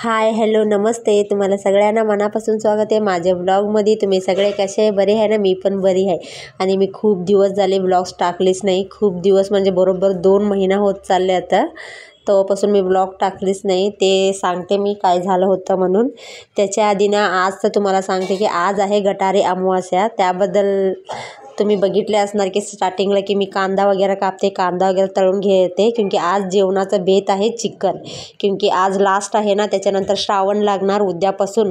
Hi hello नमस्ते, तुम्हाला सगळ्यांना मनापासून स्वागत आहे माझ्या ब्लॉगमध्ये। तुम्ही सगळे कसे बरे आहे ना? मी पण बरी आहे। आणि मी खूप दिवस झाले ब्लॉग्स टाकलेच नाही। खूप दिवस म्हणजे बरोबर 2 महिना होत चालले आता, तेव्हापासून मी ब्लॉग टाकलीच नाही। ते सांगते मी काय झालं होतं म्हणून। त्याच्या आधी ना आज तर तुम्हाला सांगते की आज आहे गटारी अमावास्या। त्याबद्दल तुम्ही बघितले असणार की स्टार्टिंगला की मी कांदा वगैरे कापते, कांदा वगैरे तळून घेते, क्योंकि आज जेवणाचं बेत आहे चिकन। क्योंकि आज लास्ट आहे ना, त्याच्यानंतर श्रावण लागणार उद्यापासून।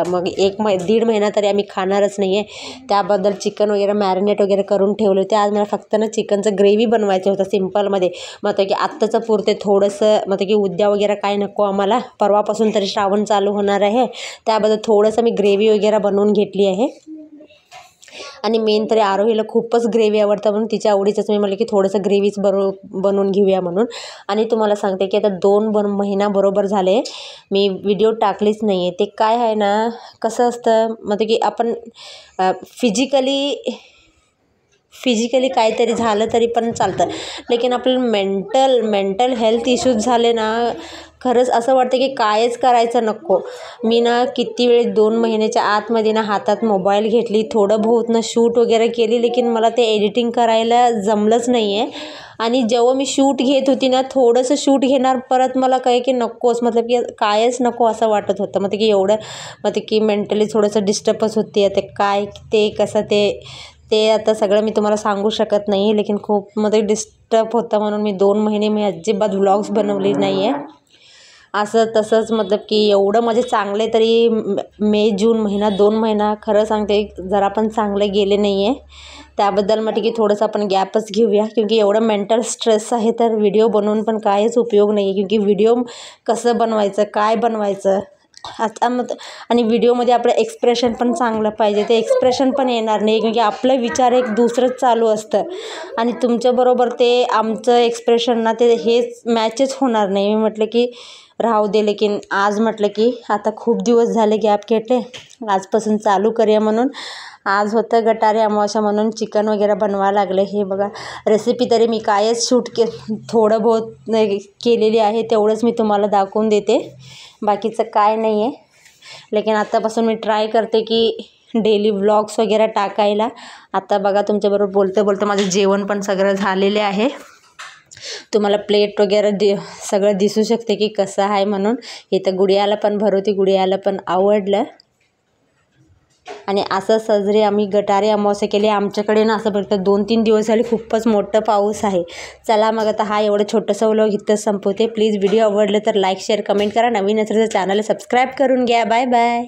मग 1-1.5 महिना तरी आम्ही खाणारच नाही आहे। त्याबद्दल चिकन वगैरे मॅरिनेट वगैरे करून ठेवले होते। आज मला फक्त ना चिकनचं ग्रेव्ही बनवायचं होतं सिम्पलमध्ये। मग की आत्ताचं पुरते थोडंसं, मग की उद्या वगैरे काय नको आम्हाला, परवापासून तरी श्रावण चालू होणार आहे। त्याबद्दल थोडंसं मी ग्रेव्ही वगैरे बनवून घेतली आहे। आणि मेन तरी आरोहीला खूपच ग्रेव्ही आवडतं, म्हणून तिच्या आवडीचंच मी म्हटलं की थोडंसं ग्रेव्हीच बनवून घेऊया म्हणून। आणि तुम्हाला सांगते की आता 2 महिना बरोबर झाले मी व्हिडिओ टाकलीच नाही आहे। ते काय आहे ना, कसं असतं म्हणजे की आपण फिजिकली काहीतरी झालं तरी पण चालतं, लेकिन आपलं मेंटल हेल्थ इश्यूज झाले ना, खरंच असं वाटतं की कायच करायचं नको। मी ना किती वेळ 2 महिन्याच्या आतमध्ये ना हातात मोबाईल घेतली, थोडं बहुत ना शूट वगैरे केली, लेकिन मला ते एडिटिंग करायला जमलंच नाही आहे। आणि जेव्हा मी शूट घेत होती ना, थोडंसं शूट घेणार, परत मला काय की नकोच, मतलब की कायच नको असं वाटत होतं। मतलब की एवढं मतलब की मेंटली थोडंसं डिस्टर्बच होते। आता काय ते कसं ते आता सगळं मी तुम्हाला सांगू शकत नाही, लेकिन खूप मध्ये डिस्टर्ब होतं, म्हणून मी 2 महिने मी अजिबात व्लॉग्स बनवले नाही आहे। असं तसंच मतलब की एवढं म्हणजे चांगले तरी मे जून महिना 2 महिना खरं सांगते जरा पण चांगले गेले नाही आहे। त्याबद्दल म्हटलं की थोडंसं आपण गॅपच घेऊया, क्योंकि एवढं मेंटल स्ट्रेस आहे तर व्हिडिओ बनवून पण काहीच उपयोग नाही आहे। क्योंकि व्हिडिओ कसं बनवायचं, काय बनवायचं आता आणि व्हिडिओमध्ये आपलं एक्सप्रेशन पण चांगलं पाहिजे। ते एक्सप्रेशन पण येणार नाही, क्योंकि आपलं विचार एक दुसरंच चालू असतं आणि तुमच्याबरोबर ते आमचं एक्सप्रेशन ना ते हेच मॅचच होणार नाही। मी म्हटलं की राहू दे, लेकिन आज म्हटलं की आता खूप दिवस झाले गॅप घेतले, आजपासून चालू करूया म्हणून। आज होतं गटारी अमावास्या म्हणून चिकन वगैरे बनवायला लागले। हे बघा रेसिपी तरी मी कायच शूट थोडं बहुत केलेली आहे, तेवढंच मी तुम्हाला दाखवून देते, बाकीचं काय नाही आहे। लेकिन आत्तापासून मी ट्राय करते की डेली व्लॉग्स वगैरे टाकायला। आता बघा तुमच्याबरोबर बोलते बोलते माझं जेवण पण सगळं झालेले आहे। तुम्हाला प्लेट वगैरे सगळं दिसू शकते की कसं आहे म्हणून। इथं गुडियाला पण भरवती, गुडियाला पण आवडलं। आणि असं सजरी आम्ही गटारी अमावास्या केली। आमच्याकडे ना असं बघतं 2-3 दिवस झाले खूपच मोठं पाऊस आहे। चला मग आता हा एवढं छोटंसं व्लॉग इथं संपवते। प्लीज व्हिडिओ आवडलं तर लाईक शेअर कमेंट करा, नवीन असेल तर चॅनलला सबस्क्राईब करून घ्या। Bye bye.